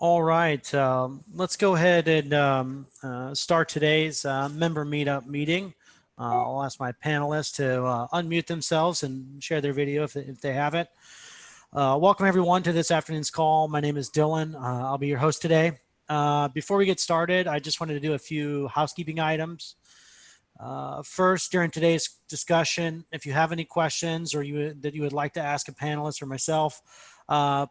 All right, let's go ahead and start today's member meetup meeting. I'll ask my panelists to unmute themselves and share their video if they haven't. Welcome everyone to this afternoon's call. My name is Dylan. I'll be your host today. Before we get started, I just wanted to do a few housekeeping items. First, during today's discussion, if you have any questions or that you would like to ask a panelist or myself,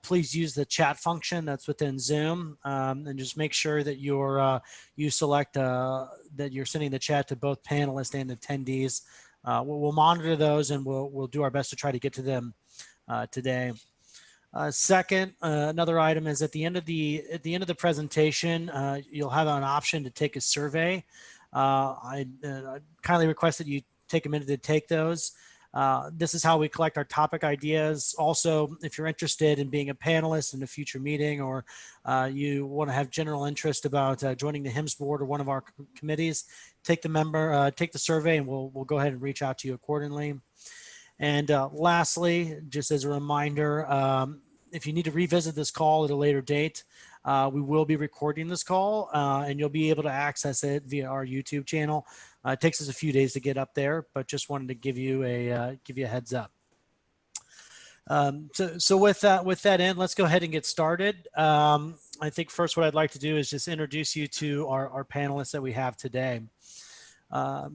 please use the chat function that's within Zoom, and just make sure that you select that you're sending the chat to both panelists and attendees. We'll monitor those and we'll do our best to try to get to them today. Second, another item is at the end of the presentation, you'll have an option to take a survey. I kindly request that you take a minute to take those. This is how we collect our topic ideas. Also, if you're interested in being a panelist in a future meeting, or you want to have general interest about joining the HIMSS board or one of our committees, take the survey, and we'll go ahead and reach out to you accordingly. And lastly, just as a reminder, if you need to revisit this call at a later date, we will be recording this call, and you'll be able to access it via our YouTube channel. It takes us a few days to get up there, but just wanted to give you a heads up. So with that in, let's go ahead and get started. I think first what I'd like to do is just introduce you to our panelists that we have today.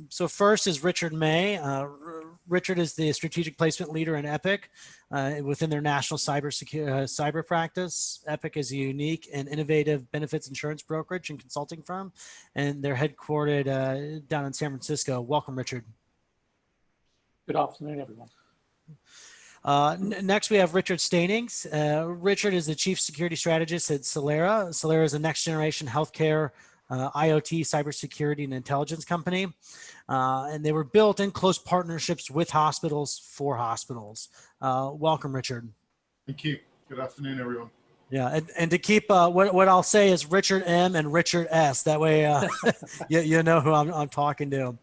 So first is Richard May. Richard is the strategic placement leader in Epic within their national cyber practice. Epic is a unique and innovative benefits insurance brokerage and consulting firm, and they're headquartered down in San Francisco. Welcome, Richard. Good afternoon, everyone. Next, we have Richard Staynings. Richard is the chief security strategist at Cylera. Cylera is a next generation healthcare IoT, cybersecurity, and intelligence company. And they were built in close partnerships with hospitals for hospitals. Welcome, Richard. Thank you. Good afternoon, everyone. Yeah, and to keep, what I'll say is Richard M and Richard S. That way you know who I'm talking to.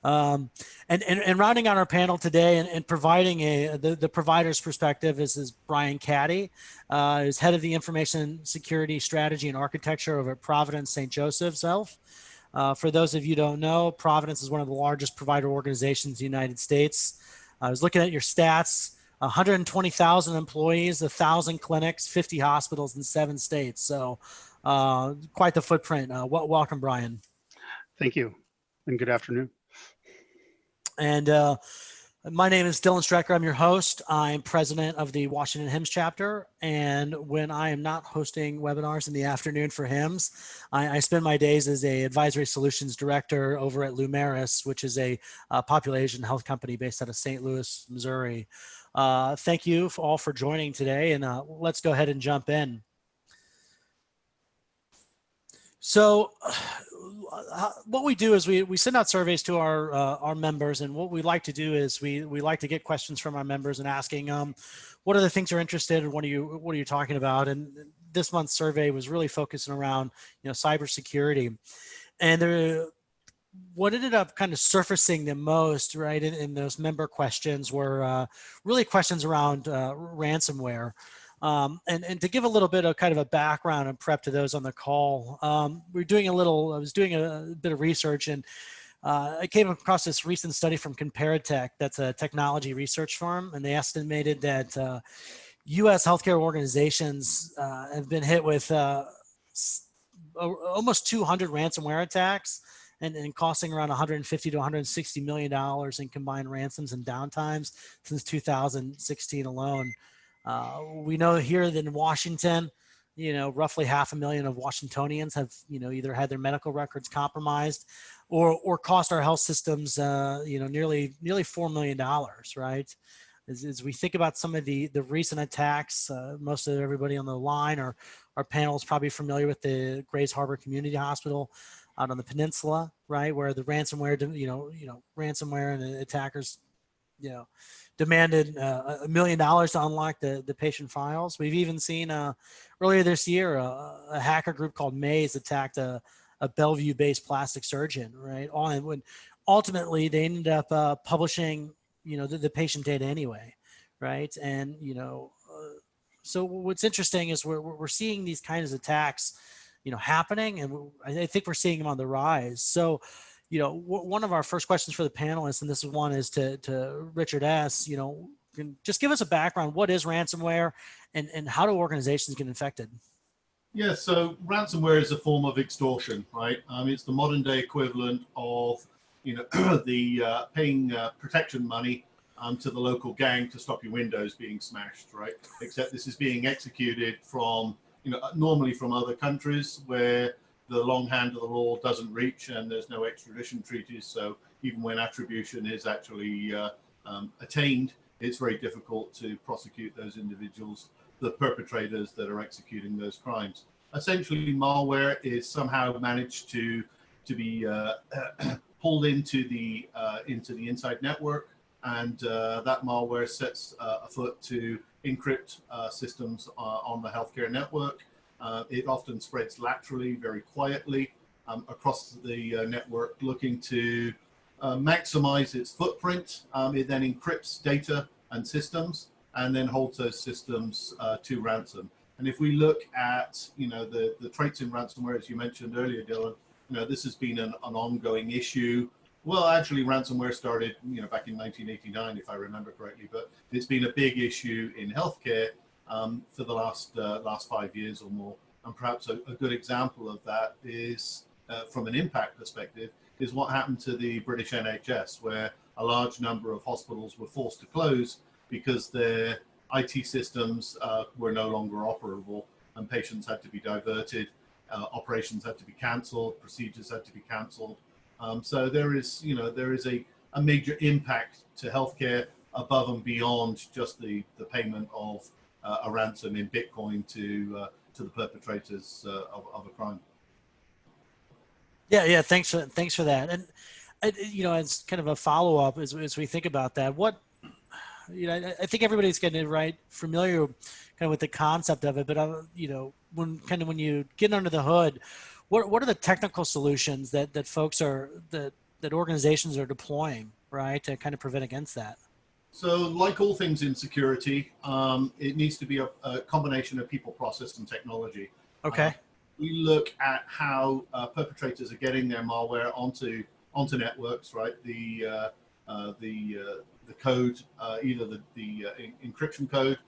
And rounding out our panel today and providing the provider's perspective is Brian Cady, who's head of the information security strategy and architecture over at Providence St. Joseph's Health. For those of you who don't know, Providence is one of the largest provider organizations in the United States. I was looking at your stats, 120,000 employees, 1,000 clinics, 50 hospitals in 7 states. So quite the footprint. Welcome, Brian. Thank you, and good afternoon. And my name is Dylan Strecker. I'm your host. I'm president of the Washington HIMSS chapter. And when I am not hosting webinars in the afternoon for HIMSS, I spend my days as a advisory solutions director over at Lumeris, which is a population health company based out of St. Louis, Missouri. Thank you all for joining today, and let's go ahead and jump in. So what we do is we send out surveys to our members, and what we like to do is we like to get questions from our members and asking what are the things you're interested in, what are you talking about. And this month's survey was really focusing around cybersecurity, and what ended up kind of surfacing the most, right, in those member questions were really questions around ransomware. And to give a little bit of kind of a background and prep to those on the call, I was doing a bit of research, and I came across this recent study from Comparitech. That's a technology research firm, and they estimated that U.S. healthcare organizations have been hit with almost 200 ransomware attacks, and costing around $150 to $160 million in combined ransoms and downtimes since 2016 alone. We know here that in Washington, roughly 500,000 of Washingtonians have, either had their medical records compromised or cost our health systems, nearly $4 million, right? As we think about some of the recent attacks, most of everybody on the line or our panel is probably familiar with the Grays Harbor Community Hospital out on the peninsula, right, where the ransomware, ransomware and the attackers, demanded $1 million to unlock the patient files. We've even seen earlier this year a hacker group called Maze attacked a Bellevue-based plastic surgeon, right? And when ultimately they ended up publishing, the patient data anyway, right? And So what's interesting is we're seeing these kinds of attacks, happening, and I think we're seeing them on the rise. So, one of our first questions for the panelists, and this is one, is to Richard S. Can just give us a background. What is ransomware, and how do organizations get infected? Yeah, so ransomware is a form of extortion, right? It's the modern day equivalent of, the paying protection money to the local gang to stop your windows being smashed, right? Except this is being executed from, normally from other countries where the long hand of the law doesn't reach and there's no extradition treaties. So even when attribution is actually attained, it's very difficult to prosecute those individuals, the perpetrators that are executing those crimes. Essentially, malware is somehow managed to be pulled into the inside network, and that malware sets afoot to encrypt systems on the healthcare network. It often spreads laterally, very quietly across the network, looking to maximize its footprint. It then encrypts data and systems, and then holds those systems to ransom. And if we look at, the traits in ransomware, as you mentioned earlier, Dylan, this has been an ongoing issue. Well, actually, ransomware started, back in 1989, if I remember correctly, but it's been a big issue in healthcare for the last 5 years or more. And perhaps a good example of that is, from an impact perspective, is what happened to the British NHS, where a large number of hospitals were forced to close because their IT systems were no longer operable, and patients had to be diverted, operations had to be cancelled, procedures had to be cancelled. So there is a major impact to healthcare above and beyond just the payment of a ransom in Bitcoin to the perpetrators of a crime. Yeah. Thanks for that. And as kind of a follow up, as we think about that, I think everybody's getting familiar kind of with the concept of it, but when you get under the hood, what are the technical solutions that folks that organizations are deploying, right, to kind of prevent against that? So like all things in security, it needs to be a combination of people, process, and technology. Okay. We look at how perpetrators are getting their malware onto networks, right? The code, either the encryption code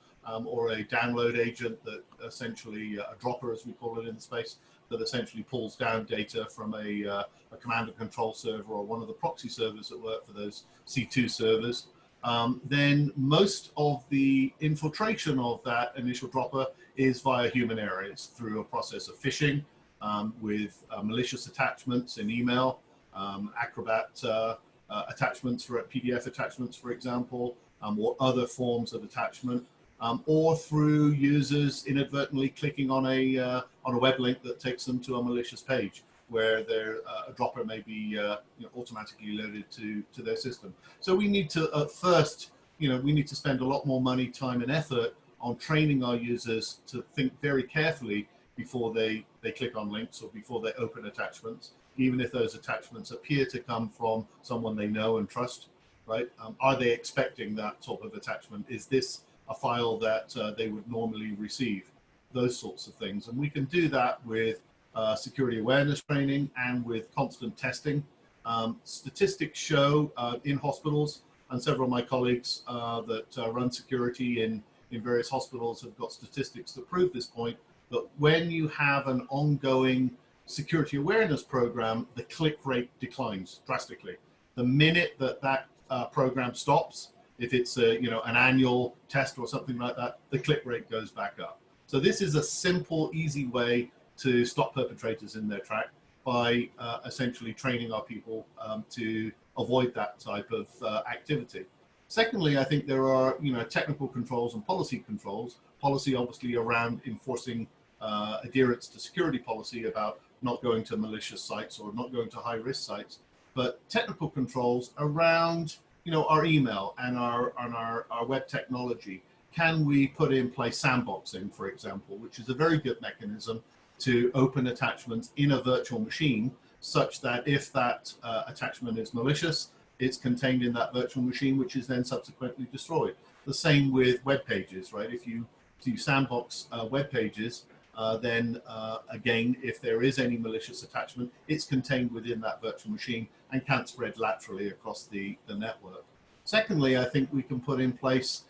or a download agent that essentially, a dropper as we call it in the space, that essentially pulls down data from a command and control server or one of the proxy servers that work for those C2 servers. Then most of the infiltration of that initial dropper is via human error. It's through a process of phishing with malicious attachments in email, Acrobat attachments, for PDF attachments, for example, or other forms of attachment, or through users inadvertently clicking on a web link that takes them to a malicious page where their a dropper may be automatically loaded to their system. So we need to first, we need to spend a lot more money, time, and effort on training our users to think very carefully before they click on links or before they open attachments, even if those attachments appear to come from someone they know and trust, right? Are they expecting that type of attachment? Is this a file that they would normally receive? Those sorts of things. And we can do that with security awareness training and with constant testing. Statistics show in hospitals, and several of my colleagues that run security in various hospitals have got statistics that prove this point, that when you have an ongoing security awareness program, the click rate declines drastically. The minute that program stops, if it's an annual test or something like that, the click rate goes back up. So this is a simple, easy way to stop perpetrators in their track by essentially training our people to avoid that type of activity. Secondly, I think there are technical controls and policy controls. Policy obviously around enforcing adherence to security policy about not going to malicious sites or not going to high-risk sites, but technical controls around our email and our web technology. Can we put in place sandboxing, for example, which is a very good mechanism to open attachments in a virtual machine, such that if that attachment is malicious, it's contained in that virtual machine, which is then subsequently destroyed. The same with web pages, right? If you to sandbox web pages, then again, if there is any malicious attachment, it's contained within that virtual machine and can't spread laterally across the network. Secondly, I think we can put in place,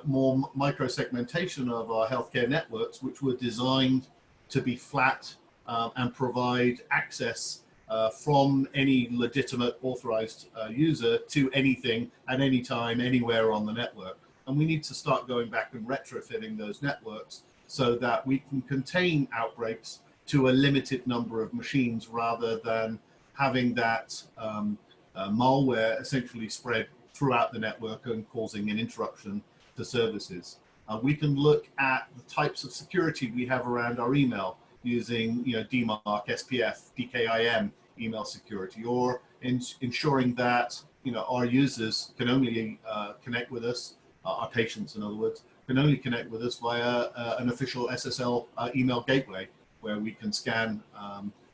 more micro segmentation of our healthcare networks, which were designed to be flat and provide access from any legitimate authorized user to anything at any time, anywhere on the network. And we need to start going back and retrofitting those networks so that we can contain outbreaks to a limited number of machines rather than having that malware essentially spread throughout the network and causing an interruption to services. We can look at the types of security we have around our email using DMARC, SPF, DKIM email security, or ensuring that our users can only connect with us, our patients in other words, can only connect with us via an official SSL email gateway where we can scan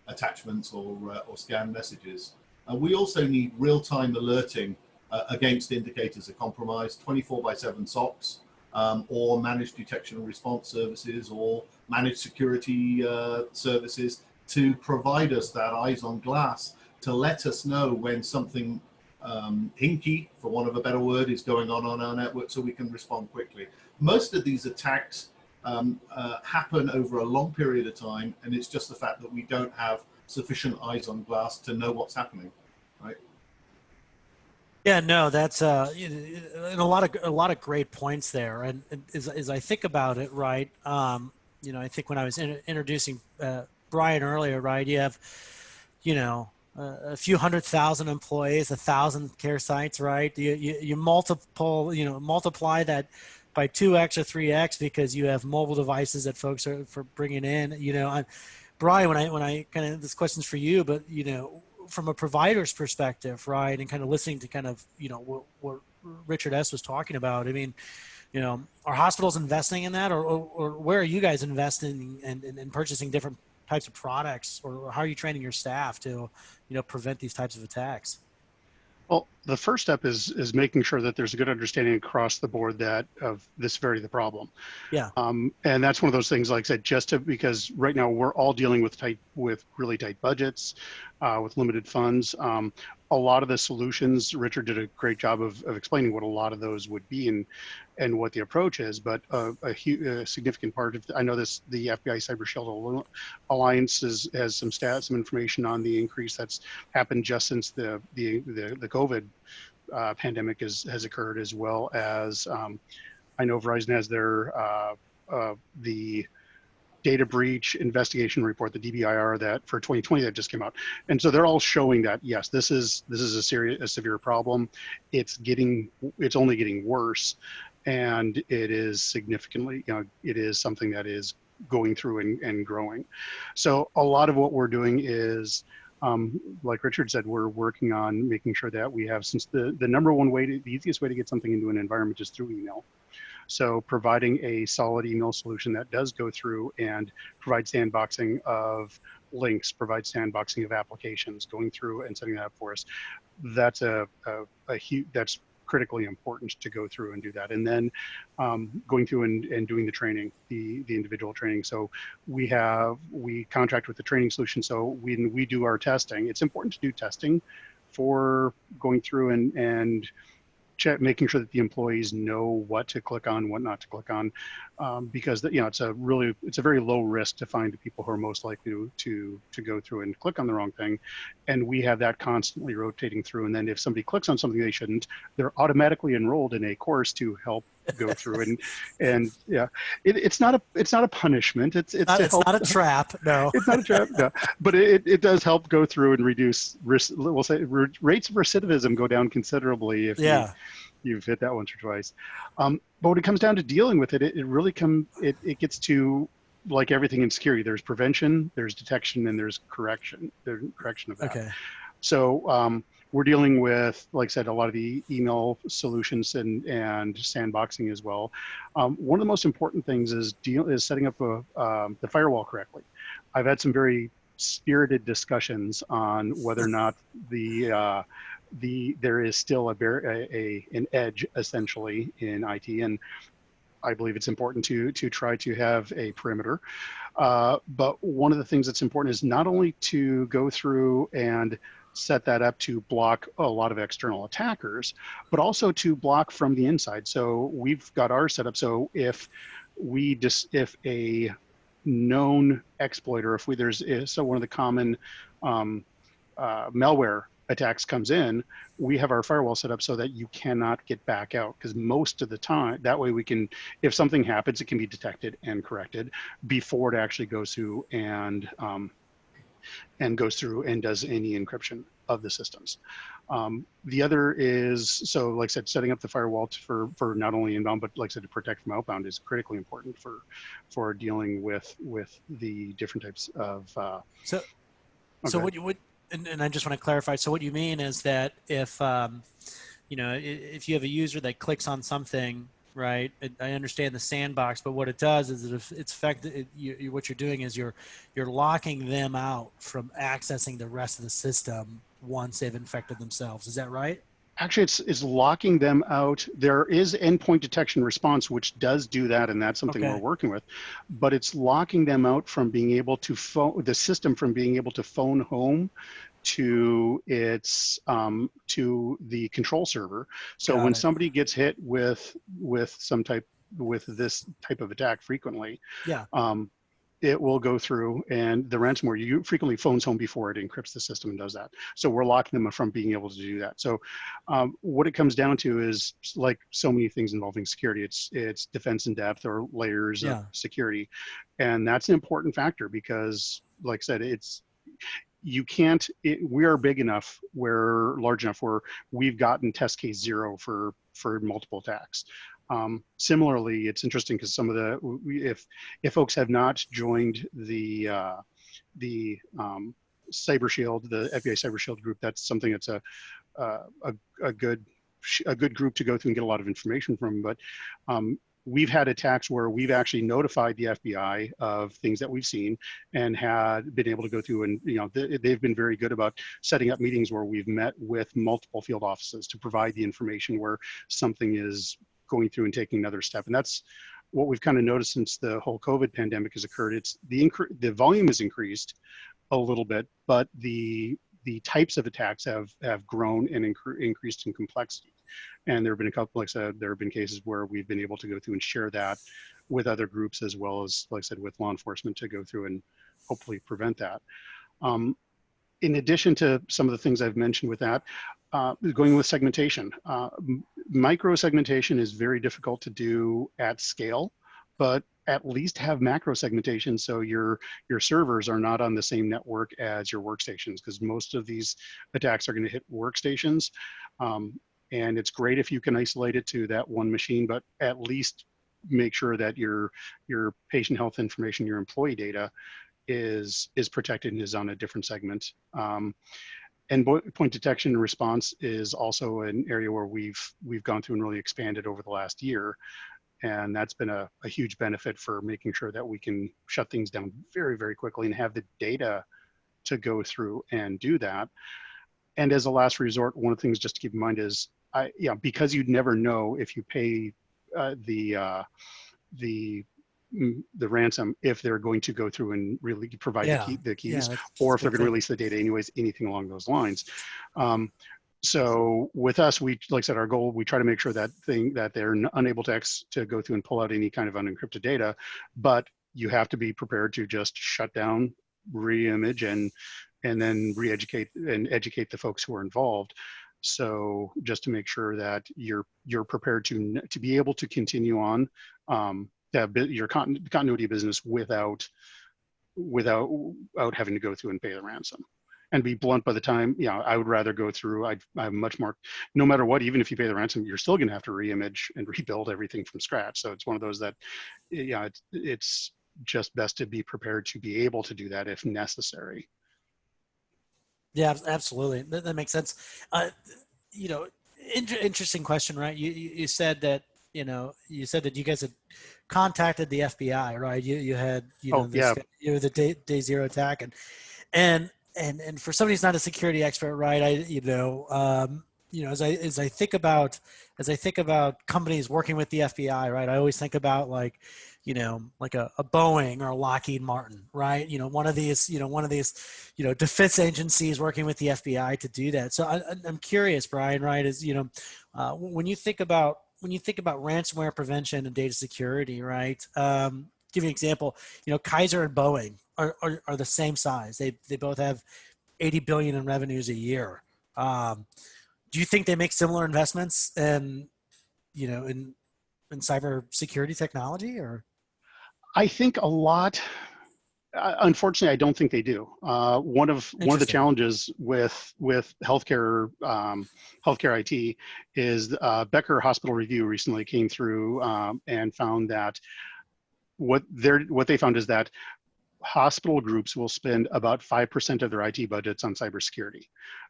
attachments or scan messages. We also need real-time alerting against indicators of compromise, 24/7 SOCs, or managed detection and response services, or managed security services to provide us that eyes on glass to let us know when something hinky, for want of a better word, is going on our network so we can respond quickly. Most of these attacks happen over a long period of time, and it's just the fact that we don't have sufficient eyes on glass to know what's happening, right? Yeah, no, that's and a lot of great points there. And as I think about it, right, I think when I was introducing Brian earlier, right, you have, a few 100,000 employees, 1,000 care sites, right? You multiply that by 2x or 3x because you have mobile devices that folks are for bringing in. Brian, when I kind of, this question's for you, but from a provider's perspective, right, and kind of listening to kind of what Richard S. was talking about. I mean, are hospitals investing in that, or where are you guys investing in purchasing different types of products, or how are you training your staff to prevent these types of attacks? Well, the first step is making sure that there's a good understanding across the board that of the severity of the problem. Yeah. And that's one of those things, like I said, because right now we're all dealing with really tight budgets, with limited funds. A lot of the solutions, Richard did a great job of explaining what a lot of those would be and what the approach is. But a significant part of, I know the FBI Cyber Shield Alliance has some stats, some information on the increase that's happened just since the COVID pandemic has occurred, as well as I know Verizon has their the data breach investigation report, the DBIR, that for 2020 that just came out, and so they're all showing that yes, this is a severe problem. It's only getting worse, and it is significantly, it is something that is going through and growing. So a lot of what we're doing is, like Richard said, we're working on making sure that we have, since the number one way, the easiest way to get something into an environment is through email. So providing a solid email solution that does go through and provide sandboxing of links, provide sandboxing of applications, going through and setting that up for us. That's that's critically important to go through and do that. And then going through and doing the training, the individual training. So we contract with the training solution. So when we do our testing, it's important to do testing for going through and making sure that the employees know what to click on, what not to click on, because it's a very low risk to find the people who are most likely to go through and click on the wrong thing, and we have that constantly rotating through. And then if somebody clicks on something they shouldn't, they're automatically enrolled in a course to help go through and yeah, it's not a punishment. It's not a trap. No, it's not a trap. No, but it does help go through and reduce risk. We'll say rates of recidivism go down considerably if you've hit that once or twice. But when it comes down to dealing with it, it really gets to, like everything in security, there's prevention, there's detection, and there's correction. There's correction of that. Okay. So we're dealing with, like I said, a lot of the email solutions and sandboxing as well. One of the most important things is setting up the firewall correctly. I've had some very spirited discussions on whether or not there is still an edge essentially in IT, and I believe it's important to try to have a perimeter. But one of the things that's important is not only to go through and set that up to block a lot of external attackers, but also to block from the inside. So we've got ours set up so if a known exploiter, so one of the common malware attacks comes in, we have our firewall set up so that you cannot get back out, because most of the time, that way we can, if something happens, it can be detected and corrected before it actually goes through and does any encryption of the systems. The other is, so like I said, setting up the firewall for not only inbound, but like I said, to protect from outbound is critically important for dealing with the different types of. So okay. what you would, and I just want to clarify. So what you mean is that if, if you have a user that clicks on something, right? I understand the sandbox, but what it does is what you're doing is you're locking them out from accessing the rest of the system once they've infected themselves. Is that right? Actually, it's locking them out. There is endpoint detection response, which does do that, and that's something we're working with. But it's locking them out from being able to the system from being able to phone home to to the control server. So when somebody gets hit with this type of attack frequently, it will go through, and the ransomware frequently phones home before it encrypts the system and does that. So we're locking them from being able to do that. So what it comes down to is, like so many things involving security, it's defense in depth or layers of security. And that's an important factor because, like I said, we are big enough, we're large enough where we've gotten test case 0 for multiple attacks. Similarly, it's interesting because some of if folks have not joined the Cyber Shield, the FBI Cyber Shield group, that's something that's a good group to go through and get a lot of information from. But we've had attacks where we've actually notified the FBI of things that we've seen and had been able to go through, and they've been very good about setting up meetings where we've met with multiple field offices to provide the information where something is going through and taking another step. And that's what we've kind of noticed since the whole COVID pandemic has occurred. It's the volume has increased a little bit, but the types of attacks have grown and increased in complexity. And there have been a couple, like I said, there have been cases where we've been able to go through and share that with other groups, as well as, like I said, with law enforcement, to go through and hopefully prevent that. In addition to some of the things I've mentioned with that, going with segmentation. Micro segmentation is very difficult to do at scale, but at least have macro segmentation so your servers are not on the same network as your workstations, because most of these attacks are going to hit workstations. And it's great if you can isolate it to that one machine, but at least make sure that your patient health information, your employee data is protected and is on a different segment. Endpoint detection and response is also an area where we've gone through and really expanded over the last year. And that's been a huge benefit for making sure that we can shut things down very, very quickly and have the data to go through and do that. And as a last resort, one of the things just to keep in mind is, because you'd never know if you pay the ransom, if they're going to go through and really provide the keys, or if they're going to release the data anyways, anything along those lines. So with us, like I said, our goal, we try to make sure that they're unable to go through and pull out any kind of unencrypted data, but you have to be prepared to just shut down, re-image, and then re-educate and educate the folks who are involved. So just to make sure that you're prepared to be able to continue on to have your continuity of business without having to go through and pay the ransom. And be blunt, by the time, I would rather go through, I'm much more, no matter what, even if you pay the ransom, you're still going to have to re-image and rebuild everything from scratch. So it's one of those that, it's just best to be prepared to be able to do that if necessary. Yeah, absolutely. That makes sense. Interesting question, right? You said that, you said that you guys had contacted the FBI, right? You had, the day 0 attack, and for somebody who's not a security expert, right? As I think about as I think about companies working with the FBI, right, I always think about like, like a Boeing or a Lockheed Martin, right? One of these defense agencies working with the FBI to do that. So I'm curious, Brian, right, is, when you think about ransomware prevention and data security, right? Give you an example, Kaiser and Boeing are the same size. They both have 80 billion in revenues a year. Do you think they make similar investments in cybersecurity technology, or? I think a lot. Unfortunately, I don't think they do. One of the challenges with healthcare healthcare IT is Becker Hospital Review recently came through and found that what they found is that hospital groups will spend about 5% of their IT budgets on cybersecurity.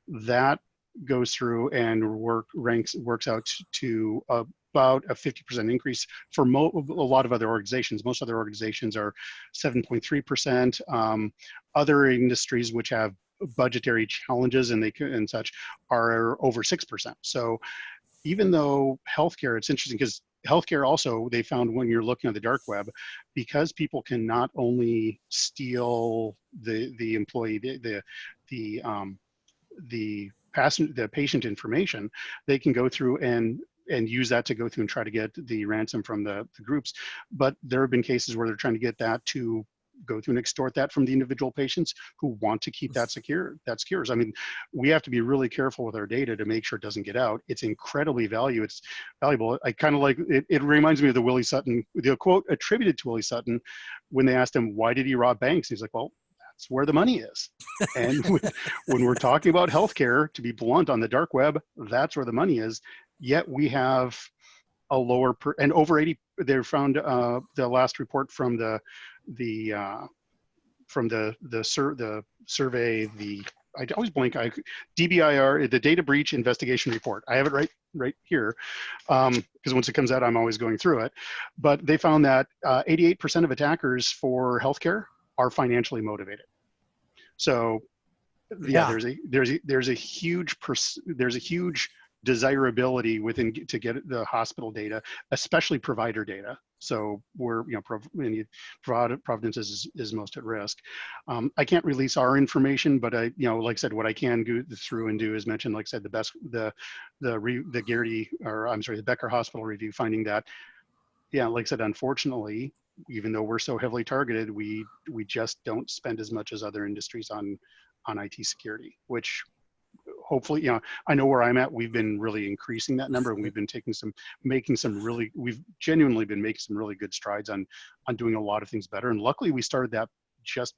That goes through and works out to about a 50% increase for a lot of other organizations. Most other organizations are 7.3%. Other industries which have budgetary challenges and such are over 6%. So even though healthcare, it's interesting because healthcare also, they found when you're looking at the dark web, because people can not only steal the employee, the patient information, they can go through and use that to go through and try to get the ransom from the groups. But there have been cases where they're trying to get that to go through and extort that from the individual patients who want to keep that secure. I mean, we have to be really careful with our data to make sure it doesn't get out. It's incredibly valuable. I kind of like it. It reminds me of the Willie Sutton, the quote attributed to Willie Sutton when they asked him, why did he rob banks? He's like, well, that's where the money is. And when we're talking about healthcare, to be blunt, on the dark web, that's where the money is. Yet we have a lower and over 80. They found the last report from the survey. I always blank. DBIR, the Data Breach Investigation Report. I have it right here because once it comes out, I'm always going through it. But they found that 88% of attackers for healthcare are financially motivated. So yeah. there's a huge desirability to get the hospital data, especially provider data. So we're, Providence is most at risk. I can't release our information, but like I said, what I can go through and do is mention, like I said, the Becker Hospital Review finding that, like I said, unfortunately, even though we're so heavily targeted, we just don't spend as much as other industries on IT security, which hopefully, I know where I'm at. We've been really increasing that number, and we've been we've genuinely been making some really good strides on doing a lot of things better. And luckily, we started that just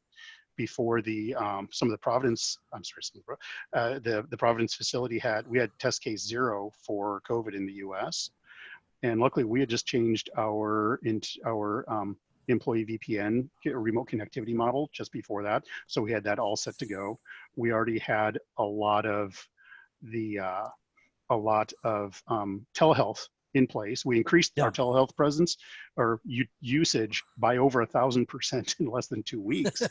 before some of the Providence, the Providence facility we had test case 0 for COVID in the US. And luckily, we had just changed our employee VPN, remote connectivity model, just before that. So we had that all set to go. We already had a lot of telehealth in place. We increased our telehealth presence or usage by over 1,000% in less than 2 weeks.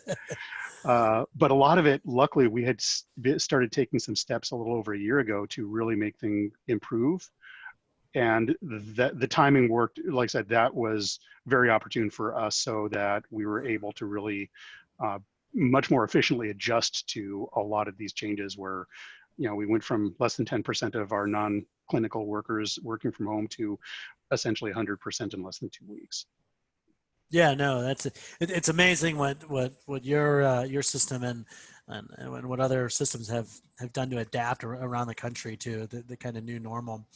But a lot of it, luckily, we had started taking some steps a little over a year ago to really make things improve. And the timing worked. Like I said, that was very opportune for us, so that we were able to really much more efficiently adjust to a lot of these changes where, we went from less than 10% of our non-clinical workers working from home to essentially 100% in less than 2 weeks. Yeah, no, it's amazing what your system and what other systems have done to adapt around the country to the kind of new normal.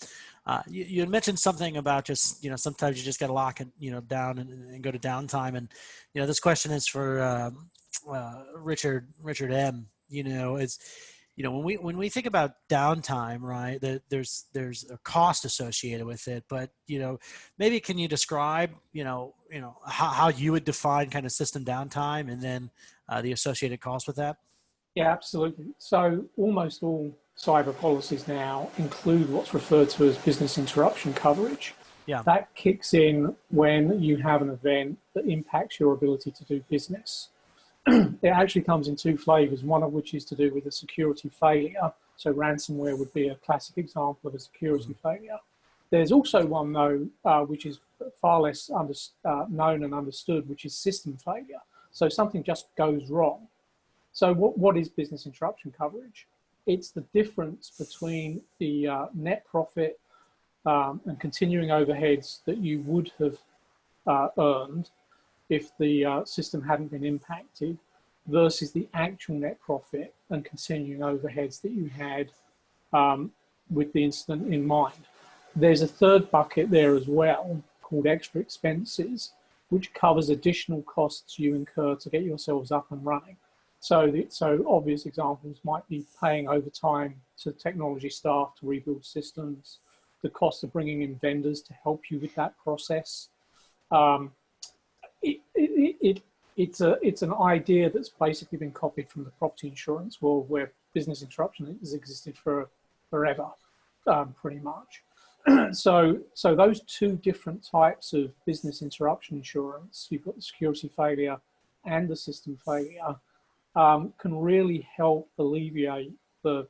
You had mentioned something about just, sometimes you just got to lock it, down and go to downtime. And, this question is for Richard M. When we think about downtime, right, there's a cost associated with it, but, maybe can you describe, how you would define kind of system downtime and then the associated cost with that? Yeah, absolutely. So almost all cyber policies now include what's referred to as business interruption coverage. Yeah. That kicks in when you have an event that impacts your ability to do business. It actually comes in 2 flavors, one of which is to do with a security failure. So ransomware would be a classic example of a security failure. There's also one, though, which is far less known and understood, which is system failure. So something just goes wrong. So what is business interruption coverage? It's the difference between the net profit and continuing overheads that you would have earned if the system hadn't been impacted versus the actual net profit and continuing overheads that you had with the incident in mind. There's a third bucket there as well called extra expenses, which covers additional costs you incur to get yourselves up and running. So obvious examples might be paying overtime to technology staff to rebuild systems, the cost of bringing in vendors to help you with that process. It's an idea that's basically been copied from the property insurance world, where business interruption has existed forever, pretty much. So those two different types of business interruption insurance, you've got the security failure and the system failure, can really help alleviate the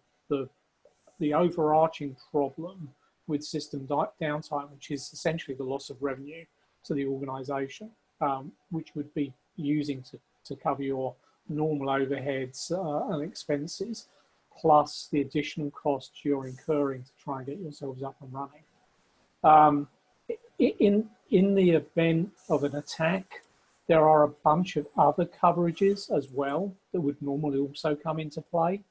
overarching problem with system downtime, which is essentially the loss of revenue to the organization, which would be using to cover your normal overheads and expenses, plus the additional costs you're incurring to try and get yourselves up and running. In the event of an attack, there are a bunch of other coverages as well that would normally also come into play.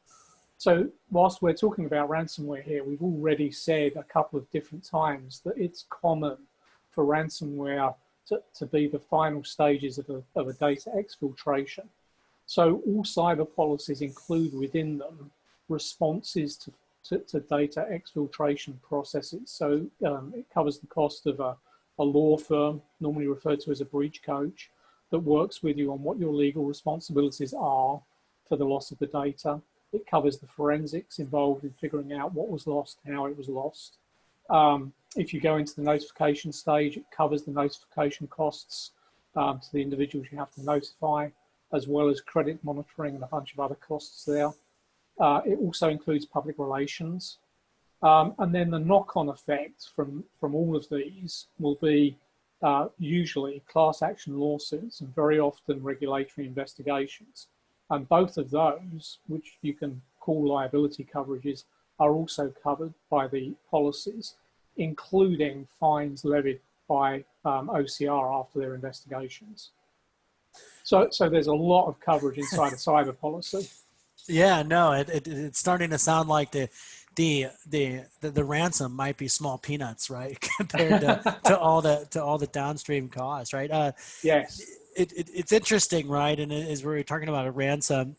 So whilst we're talking about ransomware here, we've already said a couple of different times that it's common for ransomware to be the final stages of a data exfiltration. So all cyber policies include within them responses to data exfiltration processes. So it covers the cost of a law firm, normally referred to as a breach coach, that works with you on what your legal responsibilities are for the loss of the data. It covers the forensics involved in figuring out what was lost, how it was lost. If you go into the notification stage, it covers the notification costs to the individuals you have to notify, as well as credit monitoring and a bunch of other costs there. It also includes public relations. And then the knock-on effect from all of these will be usually class action lawsuits and very often regulatory investigations. And both of those, which you can call liability coverages, are also covered by the policies, including fines levied by OCR after their investigations. So there's a lot of coverage inside a cyber policy. Yeah, no, it's starting to sound like the ransom might be small peanuts, right, compared to all the downstream costs, right? Yes. It's interesting, right? And as we were talking about a ransom,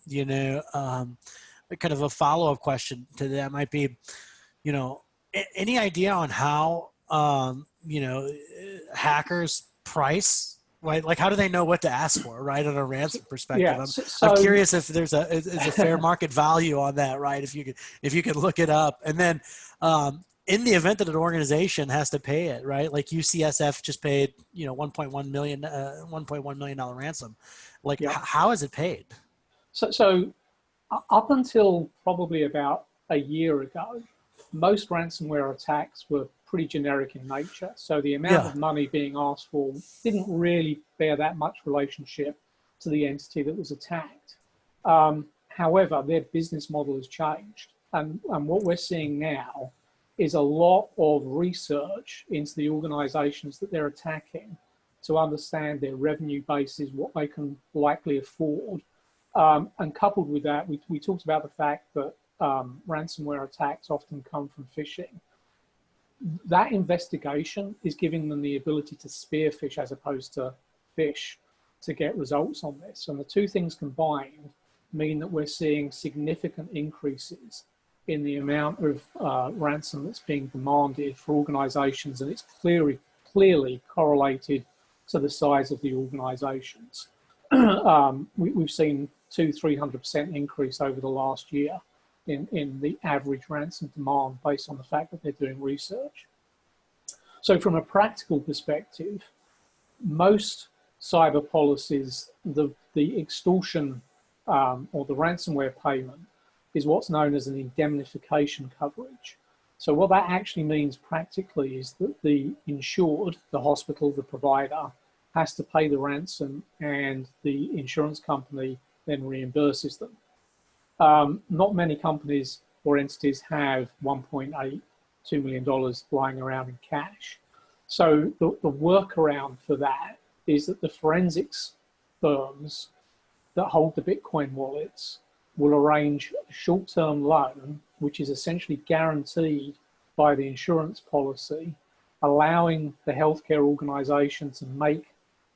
kind of a follow-up question to that might be, any idea on how hackers price? Right? Like, how do they know what to ask for, right, on a ransom perspective? Yeah, I'm curious if there's a fair market value on that, right? If you could look it up, and then in the event that an organization has to pay it, right? Like UCSF just paid, $1.1 million ransom. Like, yeah. How is it paid? So up until probably about a year ago, most ransomware attacks were pretty generic in nature. So the amount of money being asked for didn't really bear that much relationship to the entity that was attacked. However, their business model has changed. And what we're seeing now is a lot of research into the organizations that they're attacking to understand their revenue bases, what they can likely afford. And coupled with that, we talked about the fact that ransomware attacks often come from phishing. That investigation is giving them the ability to spearfish as opposed to fish to get results on this. And the two things combined mean that we're seeing significant increases in the amount of ransom that's being demanded for organizations, and it's clearly correlated to the size of the organizations. We've seen 200-300% increase over the last year in the average ransom demand based on the fact that they're doing research. So from a practical perspective, most cyber policies, the extortion or the ransomware payment is what's known as an indemnification coverage. So what that actually means practically is that the insured, the hospital, the provider, has to pay the ransom, and the insurance company then reimburses them. Not many companies or entities have $1.82 million lying around in cash. So the workaround for that is that the forensics firms that hold the Bitcoin wallets will arrange a short-term loan, which is essentially guaranteed by the insurance policy, allowing the healthcare organization to make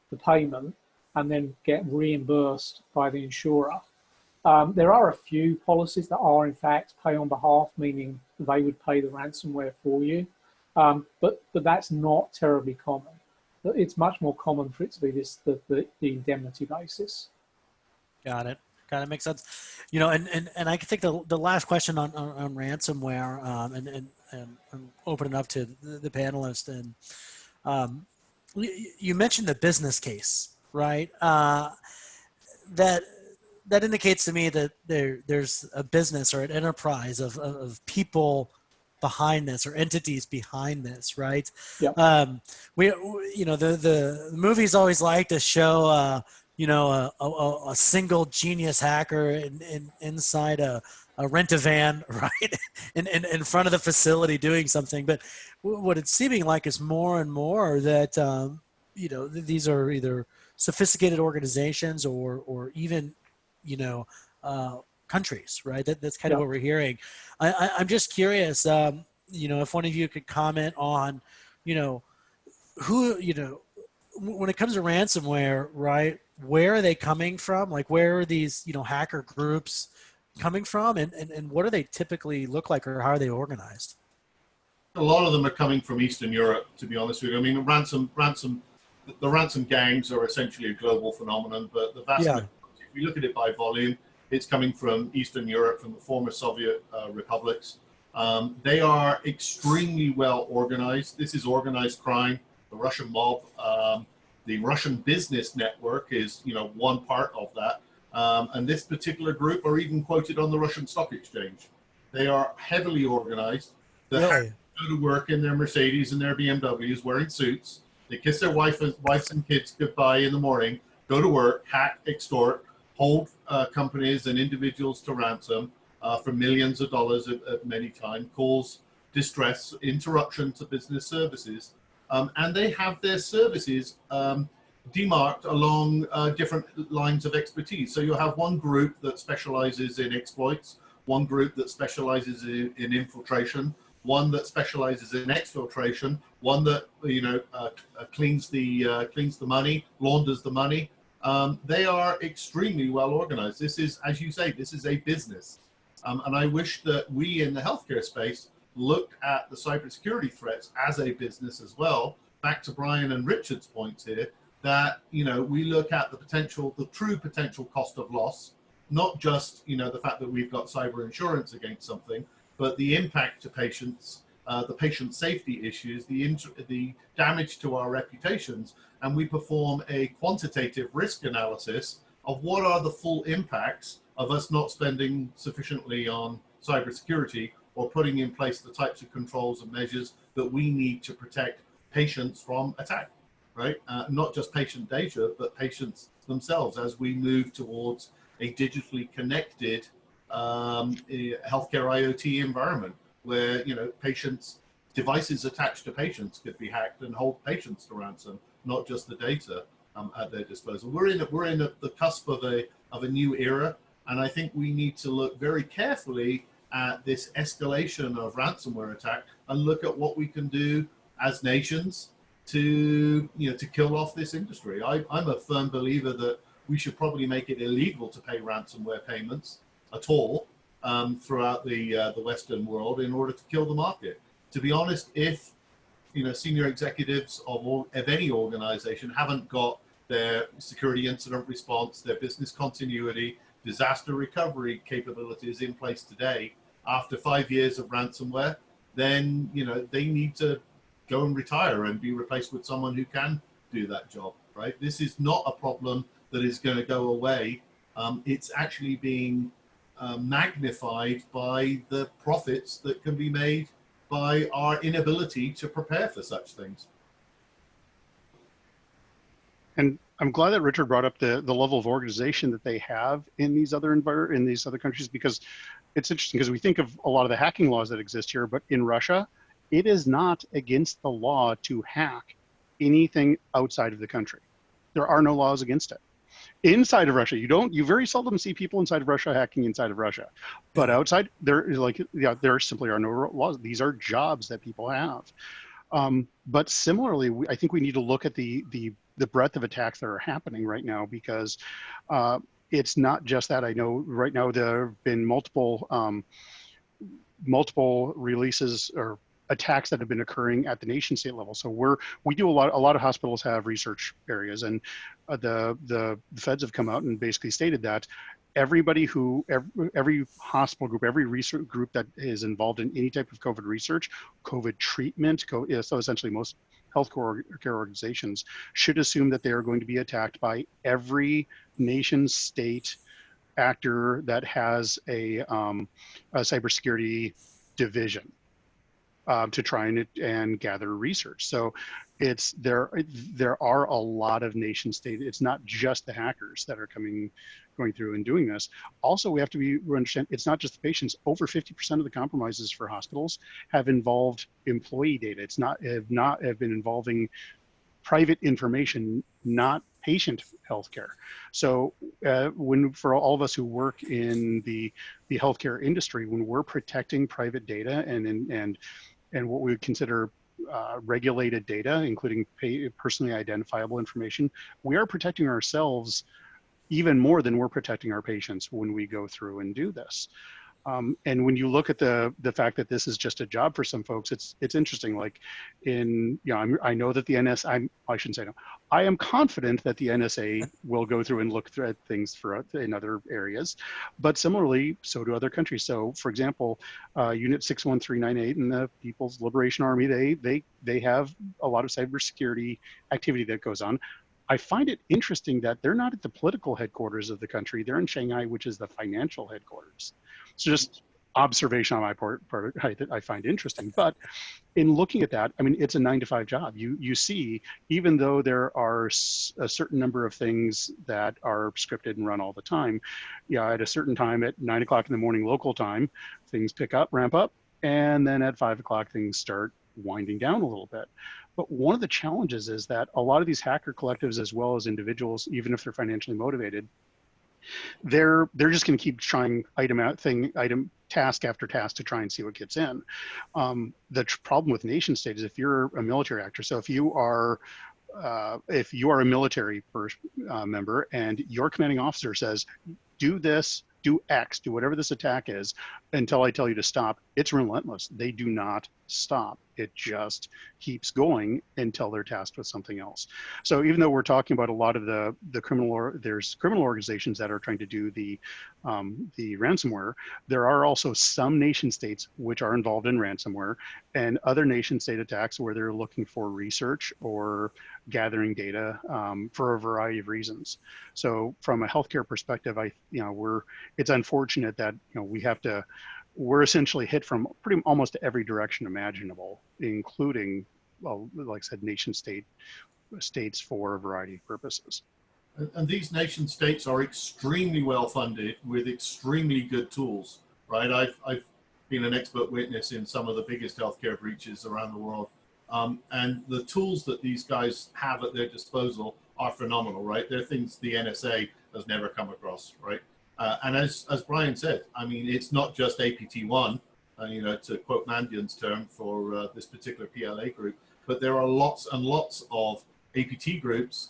the payment and then get reimbursed by the insurer. There are a few policies that are in fact pay on behalf, meaning they would pay the ransomware for you, but that's not terribly common. It's much more common for it to be the indemnity basis. Got it. Got it. Makes sense. You know, and I think the last question on ransomware, and I'm opening up to the panelists, and you mentioned the business case, right? That indicates to me that there's a business or an enterprise of people behind this, or entities behind this, right? Yep. We you know, the movies always like to show you know, a single genius hacker inside a rent-a-van, right, in front of the facility doing something. But what it's seeming like is more and more that you know, these are either sophisticated organizations or even, you know, countries, right? That's kind of what we're hearing. I'm just curious, you know, if one of you could comment on, you know, who, you know, when it comes to ransomware, right, where are they coming from? Like, where are these, you know, hacker groups coming from, and what do they typically look like, or how are they organized? A lot of them are coming from Eastern Europe, to be honest with you. I mean, the ransom gangs are essentially a global phenomenon, but the vast majority, if you look at it by volume, it's coming from Eastern Europe, from the former Soviet republics. They are extremely well organized. This is organized crime. The Russian mob, the Russian business network is, you know, one part of that. And this particular group are even quoted on the Russian stock exchange. They are heavily organized. The hackers go to work in their Mercedes and their BMWs wearing suits. They kiss their wives and kids goodbye in the morning, go to work, hack, extort, hold companies and individuals to ransom for millions of dollars at many times, cause distress, interruption to business services. And they have their services demarked along different lines of expertise. So you'll have one group that specializes in exploits, one group that specializes in infiltration, one that specializes in exfiltration, one that, you know, cleans the money, launders the money. They are extremely well organized. This is, as you say, this is a business. And I wish that we in the healthcare space look at the cybersecurity threats as a business as well. Back to Brian and Richard's points here, that, you know, we look at the potential, the true potential cost of loss, not just, you know, the fact that we've got cyber insurance against something, but the impact to patients, the patient safety issues, the damage to our reputations, and we perform a quantitative risk analysis of what are the full impacts of us not spending sufficiently on cybersecurity, or putting in place the types of controls and measures that we need to protect patients from attack, right? Not just patient data, but patients themselves as we move towards a digitally connected healthcare IoT environment where, you know, patients, devices attached to patients could be hacked and hold patients to ransom, not just the data at their disposal. We're in the cusp of a new era, and I think we need to look very carefully at this escalation of ransomware attack and look at what we can do as nations to, you know, to kill off this industry. I'm a firm believer that we should probably make it illegal to pay ransomware payments at all throughout the Western world in order to kill the market. To be honest, if, you know, senior executives of any organization haven't got their security incident response, their business continuity, disaster recovery capabilities in place today, after 5 years of ransomware, then, you know, they need to go and retire and be replaced with someone who can do that job, right? This is not a problem that is going to go away. It's actually being magnified by the profits that can be made by our inability to prepare for such things. And I'm glad that Richard brought up the level of organization that they have in these other countries, because it's interesting, because we think of a lot of the hacking laws that exist here, but in Russia, it is not against the law to hack anything outside of the country. There are no laws against it. Inside of Russia, you very seldom see people inside of Russia hacking inside of Russia, but outside there simply are no laws. These are jobs that people have. But similarly, I think we need to look at the breadth of attacks that are happening right now, because it's not just that. I know right now there have been multiple releases or attacks that have been occurring at the nation state level. So we do a lot of hospitals have research areas, and the feds have come out and basically stated that every hospital group, every research group that is involved in any type of COVID research, COVID treatment, so essentially most healthcare organizations should assume that they are going to be attacked by every nation state actor that has a cybersecurity division to try and gather research. So there are a lot of nation state. It's not just the hackers that are going through and doing this. Also, we have to understand it's not just the patients. Over 50% of the compromises for hospitals have involved employee data. Have been involving private information, not patient healthcare. So for all of us who work in the healthcare industry, when we're protecting private data and what we would consider regulated data, including personally identifiable information, we are protecting ourselves even more than we're protecting our patients when we go through and do this. And when you look at the fact that this is just a job for some folks, it's interesting. Like I know that the I shouldn't say no. I am confident that the NSA will go through and look at things in other areas, but similarly, so do other countries. So, for example, Unit 61398 and the People's Liberation Army, they have a lot of cybersecurity activity that goes on. I find it interesting that they're not at the political headquarters of the country. They're in Shanghai, which is the financial headquarters. So just observation on my part that I find interesting. But in looking at that, I mean, it's a 9-to-5 job. You see, even though there are a certain number of things that are scripted and run all the time, at a certain time at 9 o'clock in the morning local time, things ramp up, and then at 5 o'clock things start winding down a little bit. But one of the challenges is that a lot of these hacker collectives, as well as individuals, even if they're financially motivated, they're just going to keep trying task after task to try and see what gets in. The problem with nation state is if you're a military actor, so if you are a military member and your commanding officer says, do this, do X, do whatever this attack is until I tell you to stop, it's relentless. They do not stop. It just keeps going until they're tasked with something else. So even though we're talking about a lot of there's criminal organizations that are trying to do the ransomware, there are also some nation states which are involved in ransomware and other nation state attacks where they're looking for research or gathering data for a variety of reasons. So from a healthcare perspective, it's unfortunate that we're essentially hit from almost every direction imaginable, including, well, like I said, nation states for a variety of purposes. And these nation states are extremely well funded with extremely good tools, right? I've been an expert witness in some of the biggest healthcare breaches around the world. And the tools that these guys have at their disposal are phenomenal, right? They're things the NSA has never come across, right? And as Brian said, I mean, it's not just APT1, to quote Mandian's term for this particular PLA group, but there are lots and lots of APT groups,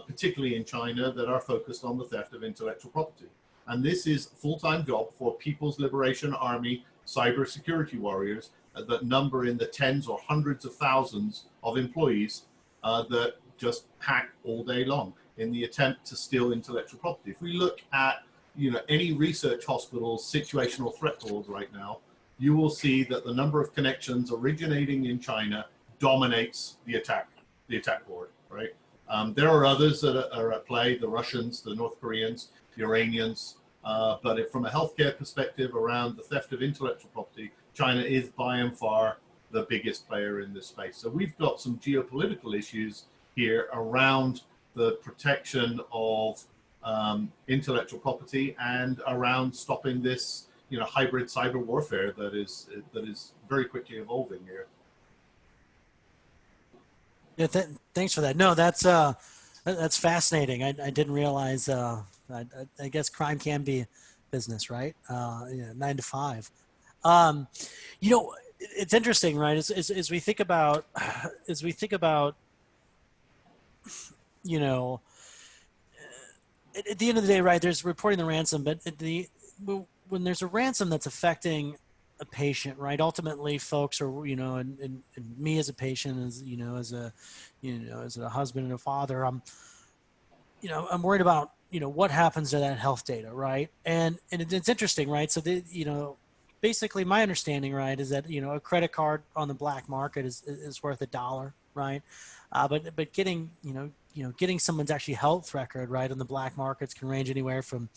particularly in China, that are focused on the theft of intellectual property. And this is a full-time job for People's Liberation Army cybersecurity warriors that number in the tens or hundreds of thousands of employees that just hack all day long in the attempt to steal intellectual property. If we look at any research hospital's situational threat board right now, you will see that the number of connections originating in China dominates the attack board, right? There are others that are at play, the Russians, the North Koreans, the Iranians, but from a healthcare perspective around the theft of intellectual property, China is by and far the biggest player in this space. So we've got some geopolitical issues here around the protection of intellectual property and around stopping this, hybrid cyber warfare that is very quickly evolving here. Yeah, thanks for that. No, that's fascinating. I didn't realize. I guess crime can be business, right? 9 to 5. It's interesting, right? As we think about, at the end of the day, right? There's reporting the ransom, but when there's a ransom that's affecting a patient, right? Ultimately, folks are, and me as a patient, as a husband and a father, I'm worried about, what happens to that health data, right? And it's interesting, right? So basically my understanding, right, is that, a credit card on the black market is worth $1, right? But getting, getting someone's actually health record, right, on the black markets can range anywhere from,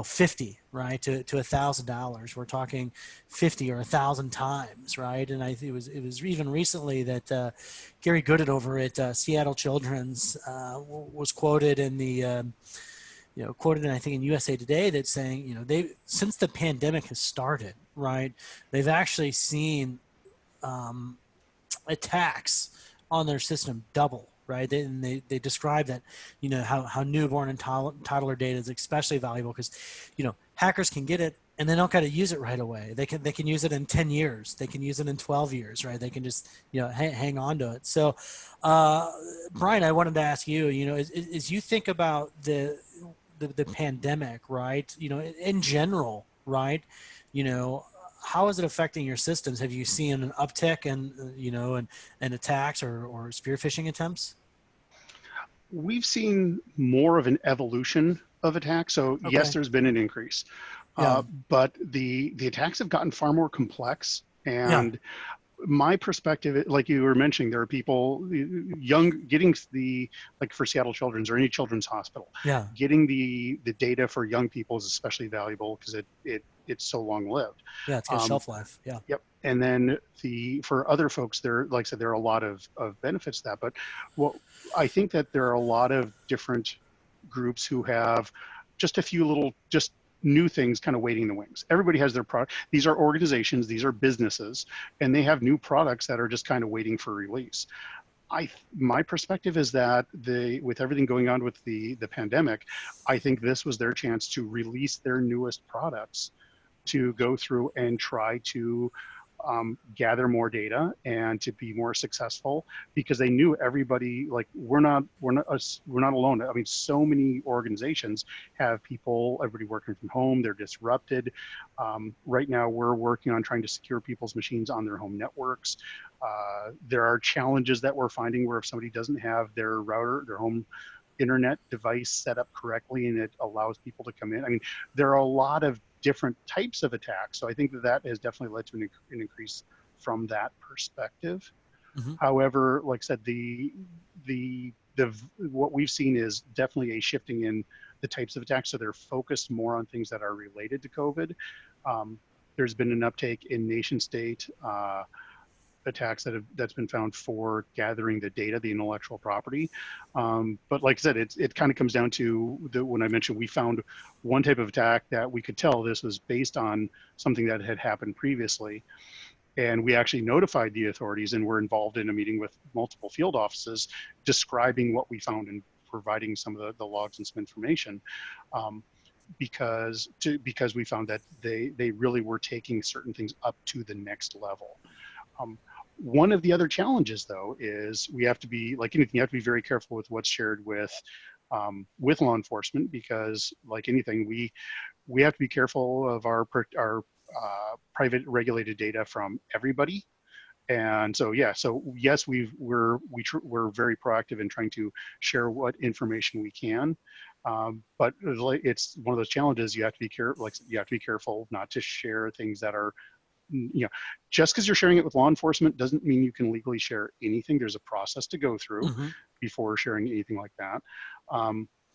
50, right, to $1,000. We're talking 50 or 1,000 times, right? And I think it was even recently that Gary Goodett over at Seattle Children's was quoted in the, quoted in, I think in USA Today, that's saying, since the pandemic has started, right, they've actually seen attacks on their system double, right? They describe that, how newborn and toddler data is especially valuable because, hackers can get it and they don't got to use it right away. They can use it in 10 years. They can use it in 12 years, right? They can just, hang on to it. So, Brian, I wanted to ask you, as you think about the pandemic, right? In general, right? How is it affecting your systems? Have you seen an uptick in, and attacks or spear phishing attempts? We've seen more of an evolution of attacks. So Okay. yes, there's been an increase, Yeah. but the attacks have gotten far more complex. And my perspective, like you were mentioning, there are people getting like for Seattle Children's or any children's hospital, getting the data for young people is especially valuable because it's so long lived. Yeah, it's got shelf life. Yeah. Yep. And then for other folks, like I said, there are a lot of benefits to that. But I think that there are a lot of different groups who have just a few little, just new things kind of waiting in the wings. Everybody has their product. These are organizations, these are businesses, and they have new products that are just kind of waiting for release. My perspective is that with everything going on with the pandemic, I think this was their chance to release their newest products to go through and try to gather more data and to be more successful, because they knew everybody, like we're not alone. I mean, so many organizations have everybody working from home, they're disrupted. Right now we're working on trying to secure people's machines on their home networks. There are challenges that we're finding where if somebody doesn't have their router, their home internet device set up correctly and it allows people to come in. I mean, there are a lot of different types of attacks. So I think that has definitely led to an increase from that perspective. Mm-hmm. However, like I said, what we've seen is definitely a shifting in the types of attacks. So they're focused more on things that are related to COVID. There's been an uptake in nation state attacks that's been found for gathering the data, the intellectual property. But like I said, it kind of comes down to when I mentioned we found one type of attack that we could tell this was based on something that had happened previously. And we actually notified the authorities and were involved in a meeting with multiple field offices describing what we found and providing some of the logs and some information. Because we found that they really were taking certain things up to the next level. One of the other challenges, though, is we have to be, like anything, you have to be very careful with what's shared with law enforcement, because like anything, we have to be careful of our private regulated data from everybody. And so, yes, we're very proactive in trying to share what information we can. But it's one of those challenges. You have to be careful not to share things that are, just because you're sharing it with law enforcement doesn't mean you can legally share anything. There's a process to go through mm-hmm. before sharing anything like that.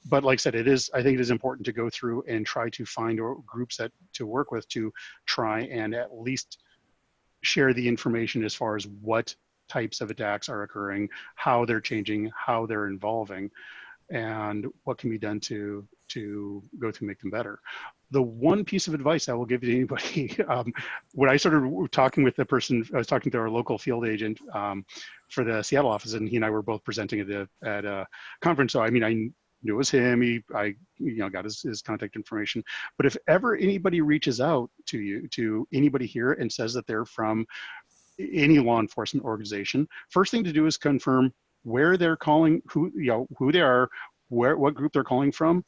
But like I said, I think it is important to go through and try to find groups to work with to try and at least share the information as far as what types of attacks are occurring, how they're changing, how they're evolving, and what can be done to go through and make them better. The one piece of advice I will give to anybody, when I started talking with the person, I was talking to our local field agent for the Seattle office, and he and I were both presenting at a conference. So I mean, I knew it was him. I got his contact information. But if ever anybody reaches out to you, to anybody here, and says that they're from any law enforcement organization, first thing to do is confirm where they're calling, who they are, what group they're calling from,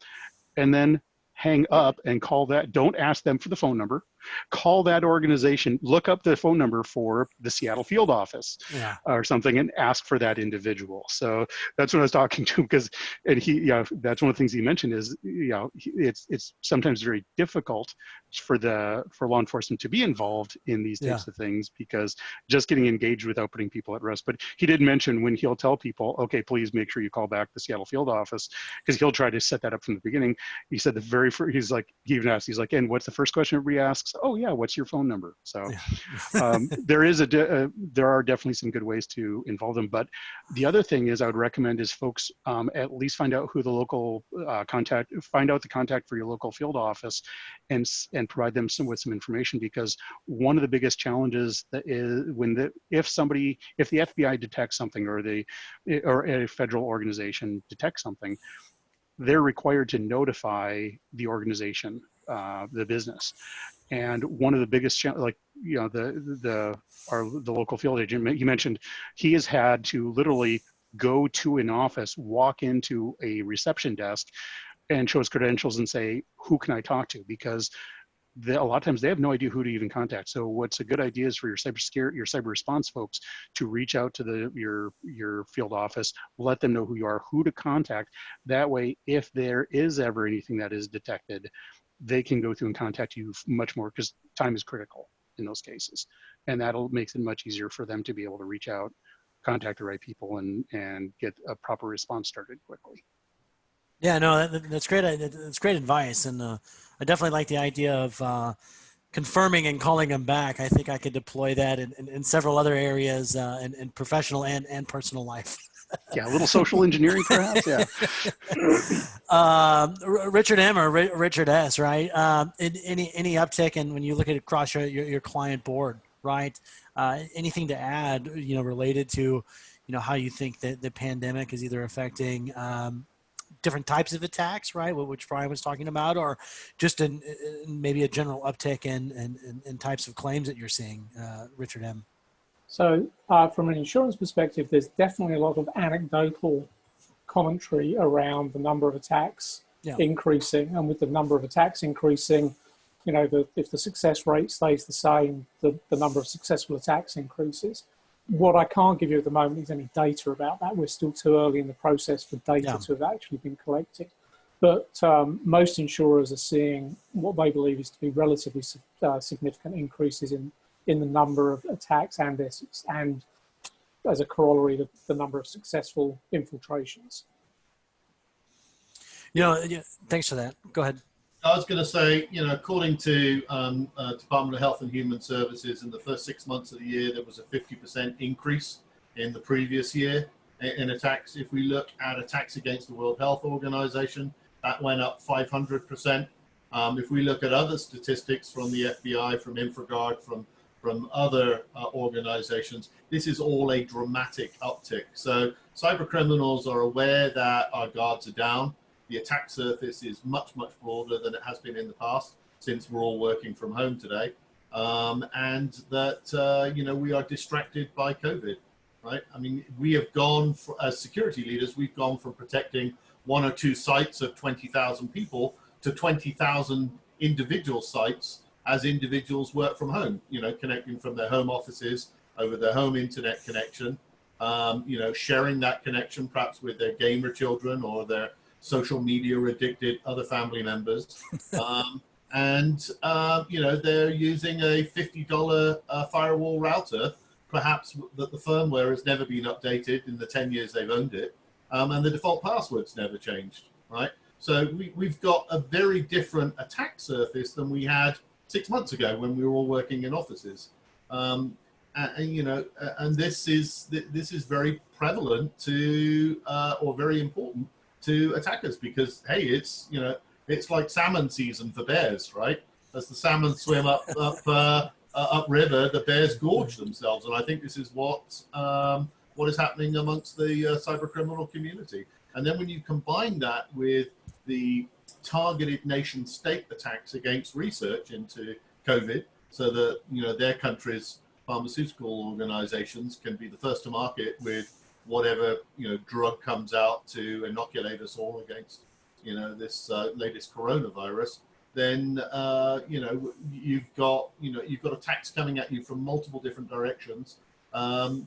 and then hang up and call that. Don't ask them for the phone number. Call that organization, look up the phone number for the Seattle field office or something, and ask for that individual. So that's what I was talking to, because, and that's one of the things he mentioned is, it's sometimes very difficult for law enforcement to be involved in these types of things, because just getting engaged without putting people at risk. But he did mention when he'll tell people, okay, please make sure you call back the Seattle field office, because he'll try to set that up from the beginning. He said the very first, he's like, he even asked, he's like, and what's the first question everybody asks? Oh yeah, what's your phone number? So there are definitely some good ways to involve them. But the other thing is, I would recommend is folks at least find out who the local find out the contact for your local field office, and provide them with some information, because one of the biggest challenges that is if the FBI detects something, or a federal organization detects something, they're required to notify the organization, the business. And one of the biggest, like, the local field agent, you mentioned, he has had to literally go to an office, walk into a reception desk and show his credentials and say, who can I talk to? Because a lot of times they have no idea who to even contact. So what's a good idea is for your cyber response folks to reach out to your field office, let them know who you are, who to contact. That way, if there is ever anything that is detected, they can go through and contact you much more, because time is critical in those cases. And that'll make it much easier for them to be able to reach out, contact the right people, and get a proper response started quickly. Yeah, no, that's great. That's great advice. And I definitely like the idea of confirming and calling them back. I think I could deploy that in several other areas in professional and personal life. Yeah, a little social engineering, perhaps. Yeah. Richard M or Richard S, right? Any uptick in when you look at across your client board, right? Anything to add, related to, how you think that the pandemic is either affecting different types of attacks, right? Which Brian was talking about, or just maybe a general uptick in types of claims that you're seeing, Richard M. So from an insurance perspective, there's definitely a lot of anecdotal commentary around the number of attacks increasing. And with the number of attacks increasing, if the success rate stays the same, the number of successful attacks increases. What I can't give you at the moment is any data about that. We're still too early in the process for data to have actually been collected. But most insurers are seeing what they believe is to be relatively significant increases in the number of attacks and as a corollary, the number of successful infiltrations. Thanks for that. Go ahead. I was going to say, according to Department of Health and Human Services, in the first 6 months of the year, there was a 50% increase in the previous year in attacks. If we look at attacks against the World Health Organization, that went up 500%. If we look at other statistics from the FBI, from InfraGard, from other organizations, this is all a dramatic uptick. So cyber criminals are aware that our guards are down. The attack surface is much, much broader than it has been in the past, since we're all working from home today. And that, we are distracted by COVID, right? I mean, we have gone, as security leaders, we've gone from protecting 1 or 2 sites of 20,000 people to 20,000 individual sites as individuals work from home, connecting from their home offices over their home internet connection, sharing that connection perhaps with their gamer children or their social media addicted other family members. They're using a $50 firewall router, perhaps that the firmware has never been updated in the 10 years they've owned it, and the default password's never changed, right? So we've got a very different attack surface than we had 6 months ago when we were all working in offices. you know, and this is very prevalent to or very important to attackers, because hey, it's, you know, it's like salmon season for bears, right? As the salmon swim upriver, the bears gorge themselves, and I think this is what is happening amongst the cyber criminal community. And then when you combine that with the targeted nation state attacks against research into COVID, so that, you know, their countries' pharmaceutical organizations can be the first to market with whatever, you know, drug comes out to inoculate us all against, you know, this latest coronavirus, then you know, you've got attacks coming at you from multiple different directions, and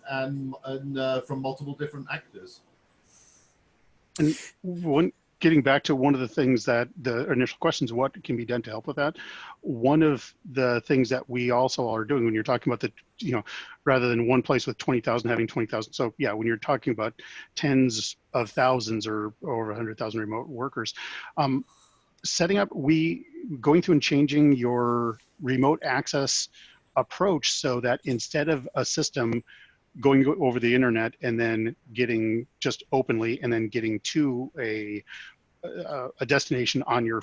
from multiple different actors. And getting back to one of the things that the initial questions, what can be done to help with that? One of the things that we also are doing when you're talking about the, you know, rather than one place with 20,000 having 20,000. So yeah, when you're talking about tens of thousands or over 100,000 remote workers, setting up, going through and changing your remote access approach so that instead of a system going over the internet and then getting just openly and then getting to a destination on your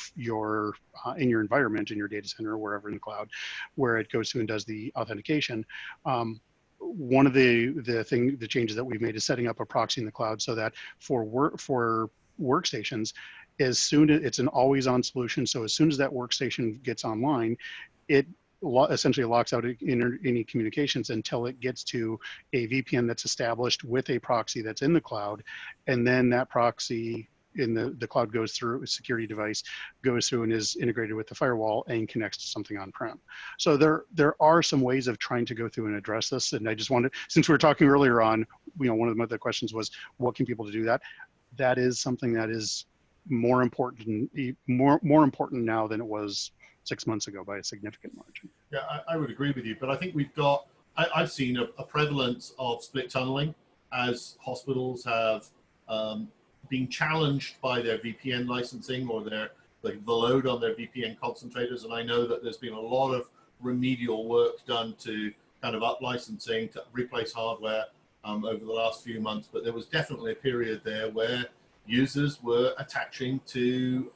in your environment, in your data center or wherever in the cloud, where it goes to and does the authentication. One of the changes that we've made is setting up a proxy in the cloud so that for workstations, as soon as it's an always on solution, so as soon as that workstation gets online, it essentially locks out any communications until it gets to a VPN that's established with a proxy that's in the cloud. And then that proxy in the cloud goes through a security device, goes through and is integrated with the firewall and connects to something on-prem. So there are some ways of trying to go through and address this. And I just wanted, since we were talking earlier on, you know, one of the other questions was, what can people do that? That is something that is more important now than it was 6 months ago by a significant margin. Yeah, I would agree with you, but I think we've got, I've seen a prevalence of split tunneling as hospitals have been challenged by their VPN licensing or the load on their VPN concentrators. And I know that there's been a lot of remedial work done to kind of up licensing to replace hardware over the last few months, but there was definitely a period there where users were attaching to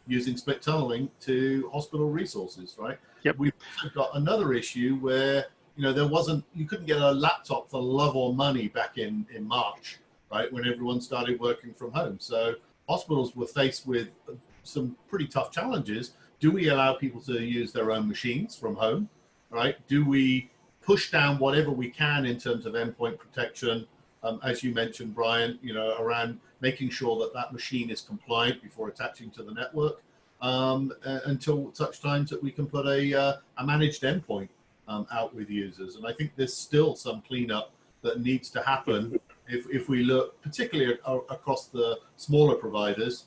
using split tunneling to hospital resources, right? Yep. We've also got another issue where, you know, you couldn't get a laptop for love or money back in March, right? When everyone started working from home. So hospitals were faced with some pretty tough challenges. Do we allow people to use their own machines from home, right? Do we push down whatever we can in terms of endpoint protection? As you mentioned, Brian, you know, around making sure that that machine is compliant before attaching to the network, until such times that we can put a managed endpoint out with users. And I think there's still some cleanup that needs to happen if we look particularly across the smaller providers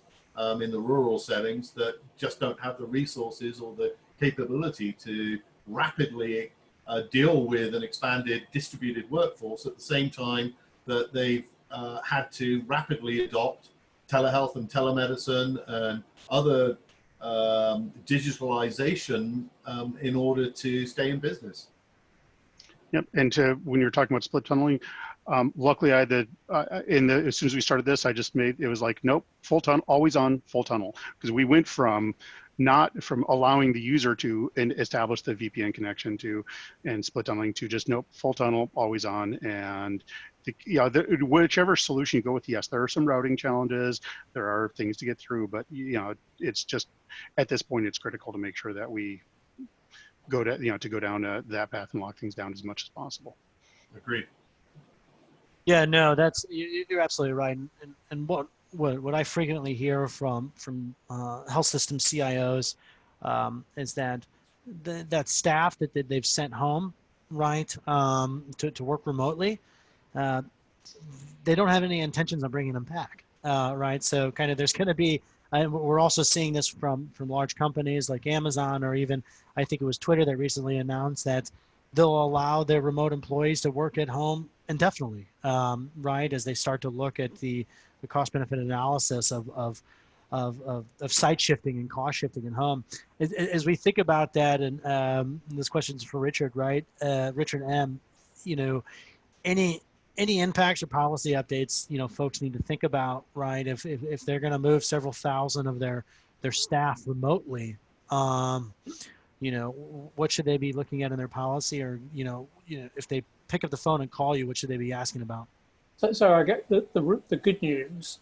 in the rural settings that just don't have the resources or the capability to rapidly deal with an expanded distributed workforce at the same time that they've had to rapidly adopt telehealth and telemedicine and other digitalization in order to stay in business. Yep, and when you're talking about split tunneling, luckily I had as soon as we started this, it was like, nope, full tunnel, always on, full tunnel, because we went from allowing the user to establish the VPN connection and split tunneling to just nope, full tunnel, always on. And whichever solution you go with, yes, there are some routing challenges, there are things to get through, but you know, it's just at this point it's critical to make sure that we go down that path and lock things down as much as possible. Agreed. Yeah, no, you're absolutely right. And what I frequently hear from health system CIOs is that that staff that they've sent home, right, to work remotely, they don't have any intentions of bringing them back, right? So kind of there's going to be, and we're also seeing this from large companies like Amazon, or even I think it was Twitter that recently announced that they'll allow their remote employees to work at home indefinitely, right? As they start to look at the cost benefit analysis of site shifting and cost shifting at home. As we think about that, and this question's for Richard, right? Richard M., you know, any impacts or policy updates, you know, folks need to think about, right? If they're going to move several thousand of their staff remotely, you know, what should they be looking at in their policy, or you know, if they pick up the phone and call you, what should they be asking about? So I get the good news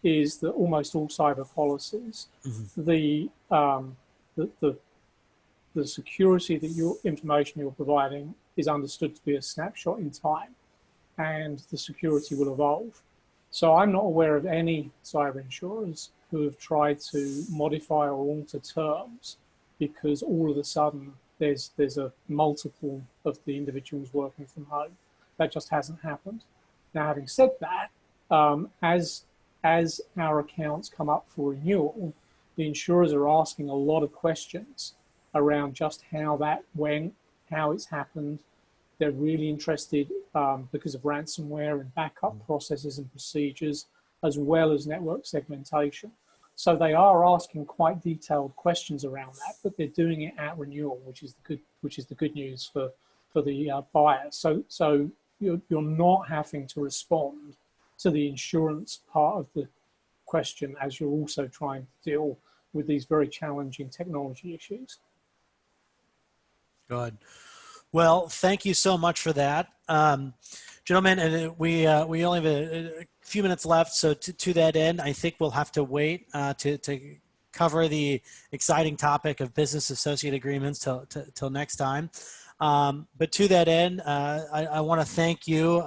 is that almost all cyber policies, the security that your information you're providing is understood to be a snapshot in time, and the security will evolve. So I'm not aware of any cyber insurers who have tried to modify or alter terms because all of a sudden there's a multiple of the individuals working from home. That just hasn't happened. Now, having said that, as our accounts come up for renewal, the insurers are asking a lot of questions around just how that went, how it's happened. They're really interested because of ransomware and backup processes and procedures, as well as network segmentation. So they are asking quite detailed questions around that, but they're doing it at renewal, which is the good news for the buyer. So you're not having to respond to the insurance part of the question as you're also trying to deal with these very challenging technology issues. Good. Well, thank you so much for that, gentlemen. And we only have a few minutes left, so to that end, I think we'll have to wait to cover the exciting topic of business associate agreements till next time. But to that end, I want to thank you.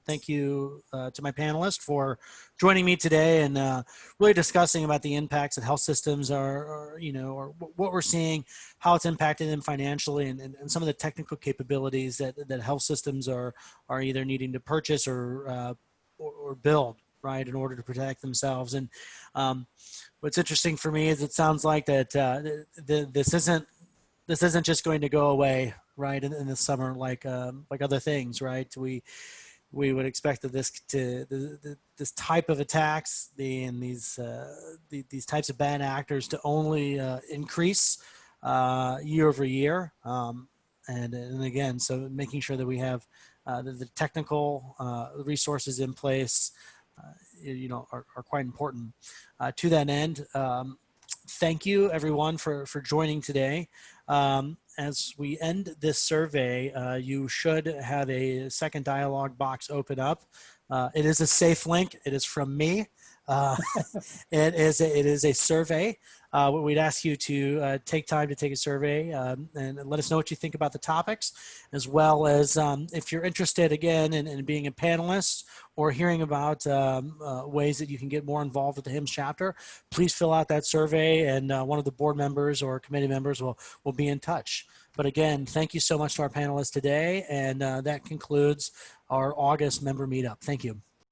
Thank you to my panelists for joining me today and really discussing about the impacts that health systems are or what we're seeing, how it's impacting them financially, and some of the technical capabilities that health systems are either needing to purchase or build, right, in order to protect themselves. And what's interesting for me is it sounds like that this isn't just going to go away, right, in the summer like other things, right? We would expect that this type of attacks and these types of bad actors to only increase year over year, and again, so making sure that we have the technical resources in place, are quite important. To that end, thank you everyone for joining today. As we end this survey, you should have a second dialog box open up. It is a safe link. It is from me. It is a survey. We'd ask you to take time to take a survey and let us know what you think about the topics, as well as if you're interested again in being a panelist or hearing about ways that you can get more involved with the HIMSS chapter, please fill out that survey and one of the board members or committee members will be in touch. But again, thank you so much to our panelists today, and that concludes our August member meetup. Thank you.